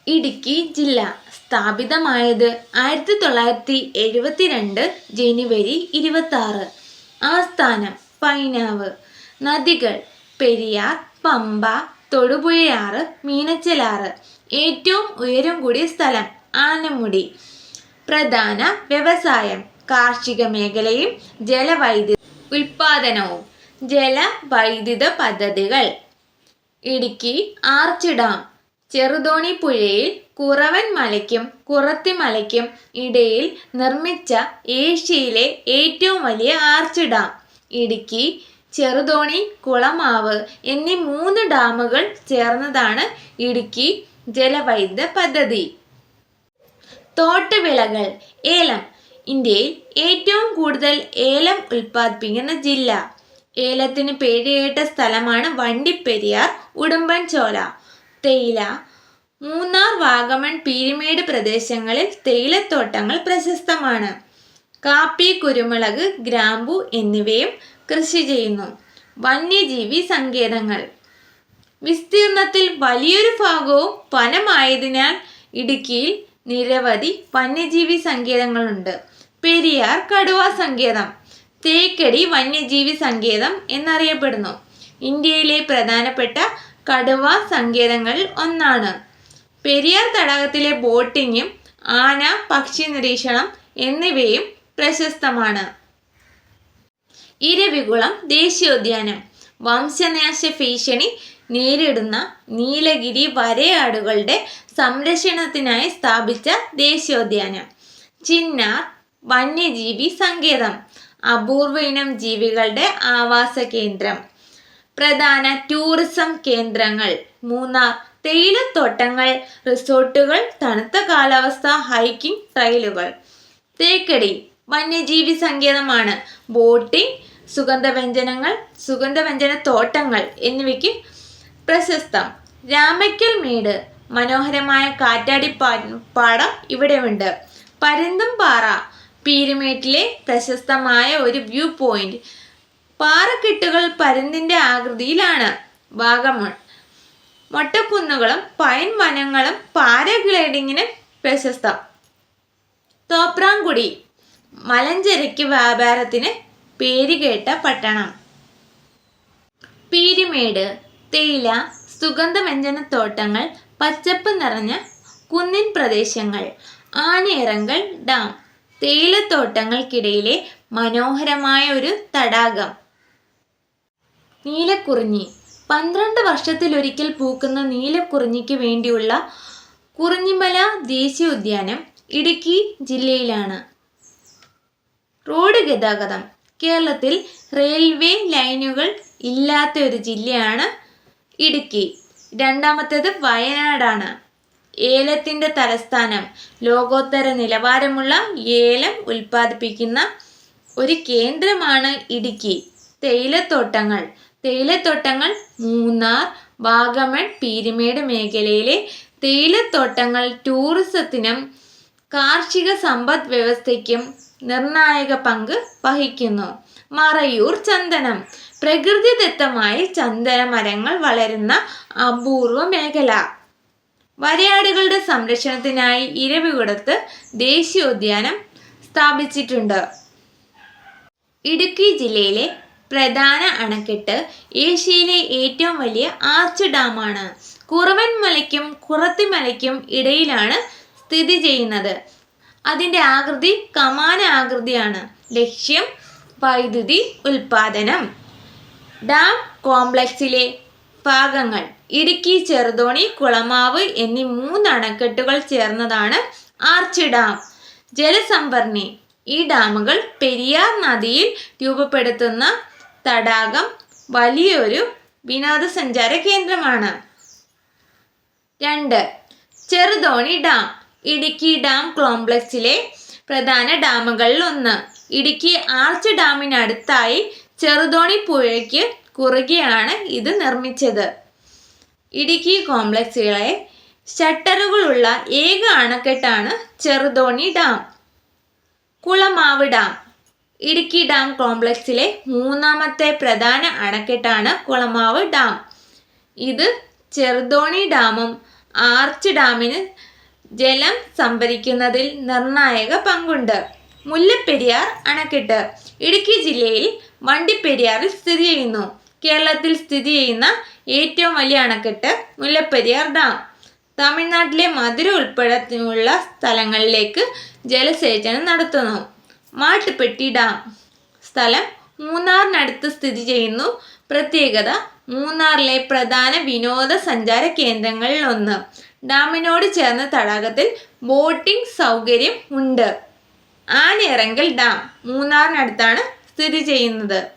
ഇടുക്കി ജില്ല സ്ഥാപിതമായത് 1972 ജനുവരി 26. ആസ്ഥാനം പൈനാവ്. നദികൾ പെരിയാർ, പമ്പ, തൊടുപുഴയാറ്, മീനച്ചിലാറ്. ഏറ്റവും ഉയരം കൂടിയ സ്ഥലം ആനമുടി. പ്രധാന വ്യവസായം കാർഷിക മേഖലയും ജലവൈദ്യുത ഉൽപാദനവും. ജലവൈദ്യുത പദ്ധതികൾ: ഇടുക്കി ആർച്ച് ഡാം. ചെറുതോണി പുഴയിൽ കുറവൻ മലയ്ക്കും കുറത്തിമലയ്ക്കും ഇടയിൽ നിർമ്മിച്ച ഏഷ്യയിലെ ഏറ്റവും വലിയ ആർച്ച് ഡാം. ഇടുക്കി, ചെറുതോണി, കുളമാവ് എന്നീ 3 ഡാമുകൾ ചേർന്നതാണ് ഇടുക്കി ജലവൈദ്യുത പദ്ധതി. തോട്ടവിളകൾ. ഏലം. ഇന്ത്യയിൽ ഏറ്റവും കൂടുതൽ ഏലം ഉൽപ്പാദിപ്പിക്കുന്ന ജില്ല. ഏലത്തിന് പേരുകേട്ട സ്ഥലമാണ് വണ്ടിപ്പെരിയാർ, ഉടുമ്പൻചോല. തേയില. മൂന്നാർ, വാഗമൺ, പീരുമേട് പ്രദേശങ്ങളിൽ തേയിലത്തോട്ടങ്ങൾ പ്രശസ്തമാണ്. കാപ്പി, കുരുമുളക്, ഗ്രാമ്പു എന്നിവയും കൃഷി ചെയ്യുന്നു. വന്യജീവി സങ്കേതങ്ങൾ. വിസ്തീർണത്തിൽ വലിയൊരു ഭാഗവും വനമായതിനാൽ ഇടുക്കിയിൽ നിരവധി വന്യജീവി സങ്കേതങ്ങളുണ്ട്. പെരിയാർ കടുവാ സങ്കേതം തേക്കടി വന്യജീവി സങ്കേതം എന്നറിയപ്പെടുന്നു. ഇന്ത്യയിലെ പ്രധാനപ്പെട്ട കടുവാ സങ്കേതങ്ങളിൽ ഒന്നാണ്. പെരിയാർ തടാകത്തിലെ ബോട്ടിങ്ങും ആന, പക്ഷി നിരീക്ഷണം എന്നിവയും പ്രശസ്തമാണ്. ഇരവികുളം ദേശീയോദ്യാനം. വംശനാശ ഭീഷണി നേരിടുന്ന നീലഗിരി വരയാടുകളുടെ സംരക്ഷണത്തിനായി സ്ഥാപിച്ച ദേശീയോദ്യാനം. ചിന്നാർ വന്യജീവി സങ്കേതം. അപൂർവ ഇനം ജീവികളുടെ ആവാസ കേന്ദ്രം. പ്രധാന ടൂറിസം കേന്ദ്രങ്ങൾ: മൂന്നാർ തേയിലത്തോട്ടങ്ങൾ, റിസോർട്ടുകൾ, തണുത്ത കാലാവസ്ഥ, ഹൈക്കിംഗ് ട്രയലുകൾ. തേക്കടി വന്യജീവി സങ്കേതമാണ്. ബോട്ടിംഗ്, സുഗന്ധവ്യഞ്ജന തോട്ടങ്ങൾ എന്നിവയ്ക്ക് പ്രശസ്തം. രാമയ്ക്കൽ മേട് മനോഹരമായ കാറ്റാടിപ്പാടം ഇവിടെയുണ്ട്. പരുന്തുംപാറ പീരുമേട്ടിലെ പ്രശസ്തമായ ഒരു വ്യൂ പോയിന്റ്. പാറക്കെട്ടുകൾ പരുന്തിന്റെ ആകൃതിയിലാണ്. വാഗമൺ മൊട്ടക്കുന്നുകളും പൈൻ വനങ്ങളും പാരാഗ്ലൈഡിങ്ങിന് പ്രശസ്തം. തോപ്രാംകുടി മലഞ്ചരക്ക് വ്യാപാരത്തിന് പേരുകേട്ട പട്ടണം. പീരുമേട് തേയില, സുഗന്ധവ്യഞ്ജനത്തോട്ടങ്ങൾ, പച്ചപ്പ് നിറഞ്ഞ കുന്നിൻ പ്രദേശങ്ങൾ. ആനയിറങ്കൽ ഡാം തേയിലത്തോട്ടങ്ങൾക്കിടയിലെ മനോഹരമായ ഒരു തടാകം. നീലക്കുറിഞ്ഞി 12 വർഷത്തിലൊരിക്കൽ പൂക്കുന്ന നീലക്കുറിഞ്ഞിക്ക് വേണ്ടിയുള്ള കുറിഞ്ഞിമല ദേശീയോദ്യാനം ഇടുക്കി ജില്ലയിലാണ്. റോഡ് ഗതാഗതം. കേരളത്തിൽ റെയിൽവേ ലൈനുകൾ ഇല്ലാത്ത ഒരു ജില്ലയാണ് ഇടുക്കി. രണ്ടാമത്തേത് വയനാടാണ്. ഏലത്തിൻ്റെ തലസ്ഥാനം. ലോകോത്തര നിലവാരമുള്ള ഏലം ഉൽപ്പാദിപ്പിക്കുന്ന ഒരു കേന്ദ്രമാണ് ഇടുക്കി. തേയിലത്തോട്ടങ്ങൾ മൂന്നാർ, വാഗമൺ, പീരുമേട് മേഖലയിലെ തേയിലത്തോട്ടങ്ങൾ ടൂറിസത്തിനും കാർഷിക സമ്പദ് വ്യവസ്ഥയ്ക്കും നിർണായക പങ്ക് വഹിക്കുന്നു. മറയൂർ ചന്ദനം പ്രകൃതിദത്തമായി ചന്ദന മരങ്ങൾ വളരുന്ന അപൂർവ മേഖല. വരയാടുകളുടെ സംരക്ഷണത്തിനായി ഇരവികുളത്ത് ദേശീയോദ്യാനം സ്ഥാപിച്ചിട്ടുണ്ട്. ഇടുക്കി ജില്ലയിലെ പ്രധാന അണക്കെട്ട് ഏഷ്യയിലെ ഏറ്റവും വലിയ ആർച്ച് ഡാമാണ്. കുറവൻ മലയ്ക്കും കുറത്തിമലയ്ക്കും ഇടയിലാണ് സ്ഥിതി ചെയ്യുന്നത്. അതിൻ്റെ ആകൃതി കമാന ആകൃതിയാണ്. ലക്ഷ്യം വൈദ്യുതി ഉൽപാദനം. ഡാം കോംപ്ലക്സിലെ ഭാഗങ്ങൾ: ഇടുക്കി, ചെറുതോണി, കുളമാവ് എന്നീ 3 അണക്കെട്ടുകൾ ചേർന്നതാണ് ആർച്ച് ഡാം. ജലസംഭരണി. ഈ ഡാമുകൾ പെരിയാർ നദിയിൽ രൂപപ്പെടുത്തുന്ന തടാകം വലിയൊരു വിനോദസഞ്ചാര കേന്ദ്രമാണ്. 2. ചെറുതോണി ഡാം. ഇടുക്കി ഡാം കോംപ്ലക്സിലെ പ്രധാന ഡാമുകളിൽ ഒന്ന്. ഇടുക്കി ആർച്ച് ഡാമിനടുത്തായി ചെറുതോണി പുഴയ്ക്ക് കുറുകെയാണ് ഇത് നിർമ്മിച്ചത്. ഇടുക്കി കോംപ്ലക്സിലെ ഷട്ടറുകളുള്ള ഏക അണക്കെട്ടാണ് Cheruthoni dam. Kulamavu dam. Idukki dam കോംപ്ലക്സിലെ 3ാമത്തെ പ്രധാന അണക്കെട്ടാണ് കുളമാവ് ഡാം. ഇത് ചെറുതോണി ഡാമും ആർച്ച് ഡാമിന് ജലം സംഭരിക്കുന്നതിൽ നിർണായക പങ്കുണ്ട്. മുല്ലപ്പെരിയാർ അണക്കെട്ട് ഇടുക്കി ജില്ലയിൽ വണ്ടിപ്പെരിയാറിൽ സ്ഥിതി ചെയ്യുന്നു. കേരളത്തിൽ സ്ഥിതി ചെയ്യുന്ന ഏറ്റവും വലിയ അണക്കെട്ട് മുല്ലപ്പെരിയാർ ഡാം. തമിഴ്നാട്ടിലെ മധുര ഉൾപ്പെടെയുള്ള സ്ഥലങ്ങളിലേക്ക് ജലസേചനം നടത്തുന്നു. മാട്ടുപ്പെട്ടി ഡാം സ്ഥലം മൂന്നാറിനടുത്ത് സ്ഥിതി ചെയ്യുന്നു. പ്രത്യേകത മൂന്നാറിലെ പ്രധാന വിനോദസഞ്ചാര കേന്ദ്രങ്ങളിൽ ഒന്ന്. ഡാമിനോട് ചേർന്ന തടാകത്തിൽ ബോട്ടിംഗ് സൗകര്യം ഉണ്ട്. ആനയിറങ്കൽ ഡാം മൂന്നാറിനടുത്താണ് സ്ഥിതി ചെയ്യുന്നത്.